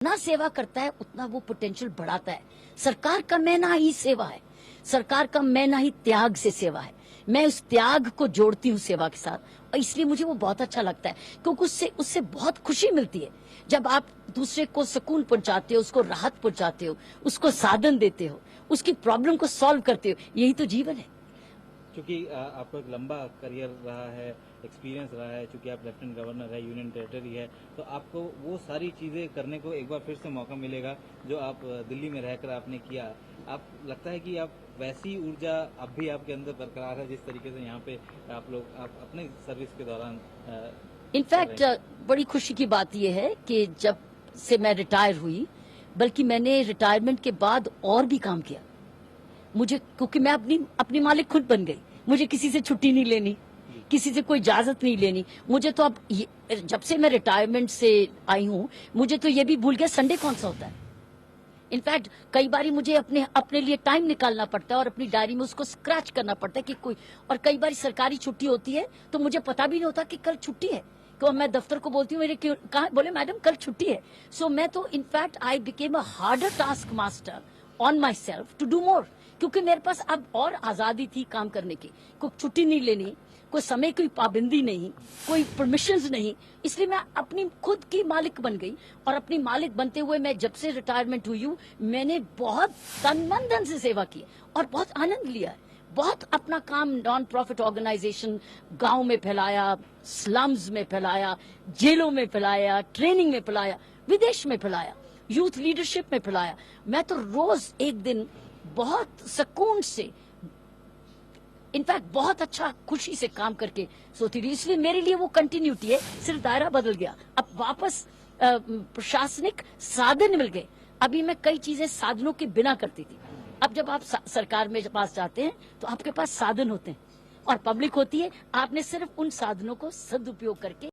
जितना सेवा करता है उतना वो पोटेंशियल बढ़ाता है। सरकार का मैना ही सेवा है, सरकार का मैना ही त्याग से सेवा है। मैं उस त्याग को जोड़ती हूँ सेवा के साथ, और इसलिए मुझे वो बहुत अच्छा लगता है, क्योंकि उससे बहुत खुशी मिलती है। जब आप दूसरे को सुकून पहुंचाते हो, उसको राहत पहुंचाते हो, उसको साधन देते हो, उसकी प्रॉब्लम को सॉल्व करते हो, यही तो जीवन है। क्योंकि आपका एक लंबा करियर रहा है, एक्सपीरियंस रहा है, चूंकि आप लेफ्टिनेंट गवर्नर है, यूनियन टेरिटरी है, तो आपको वो सारी चीज़ें करने को एक बार फिर से मौका मिलेगा जो आप दिल्ली में रहकर आपने किया। आप लगता है कि आप वैसी ऊर्जा अब भी आपके अंदर बरकरार है जिस तरीके से यहाँ पे आप अपने सर्विस के दौरान इनफैक्ट बड़ी खुशी की बात यह है कि जब से मैं रिटायर हुई, बल्कि मैंने रिटायरमेंट के बाद और भी काम किया। मुझे, क्योंकि मैं अपनी मालिक खुद बन गई, मुझे किसी से छुट्टी नहीं लेनी, किसी से कोई इजाजत नहीं लेनी। मुझे तो अब जब से मैं रिटायरमेंट से आई हूँ, मुझे तो ये भी भूल गया संडे कौन सा होता है। इनफैक्ट कई बार मुझे अपने लिए टाइम निकालना पड़ता है और अपनी डायरी में उसको स्क्रैच करना पड़ता है कि कोई, और कई बार सरकारी छुट्टी होती है तो मुझे पता भी नहीं होता कि कल छुट्टी है। तो मैं दफ्तर को बोलती हूँ मेरे क्यों, कहा, बोले मैडम कल छुट्टी है। सो मैं तो in fact I became a harder taskmaster on myself to do more, क्योंकि मेरे पास अब और आजादी थी काम करने की। कोई छुट्टी नहीं लेनी, कोई समय की पाबंदी नहीं, कोई परमिशंस नहीं, इसलिए मैं अपनी खुद की मालिक बन गई। और अपनी मालिक बनते हुए मैं जब से रिटायरमेंट हुई हूँ, मैंने बहुत तन मन धन से सेवा की और बहुत आनंद लिया है। बहुत अपना काम नॉन प्रॉफिट ऑर्गेनाइजेशन गांव में फैलाया, स्लम्स में फैलाया, जेलों में फैलाया, ट्रेनिंग में फैलाया, विदेश में फैलाया, यूथ लीडरशिप में फैलाया। मैं तो रोज एक दिन बहुत सुकून से, इनफैक्ट बहुत अच्छा खुशी से काम करके सोती रही। इसलिए मेरे लिए वो कंटिन्यूटी है, सिर्फ दायरा बदल गया। अब वापस प्रशासनिक साधन मिल गए। अभी मैं कई चीजें साधनों के बिना करती थी, अब जब आप सरकार में पास जाते हैं तो आपके पास साधन होते हैं और पब्लिक होती है, आपने सिर्फ उन साधनों को सदुपयोग करके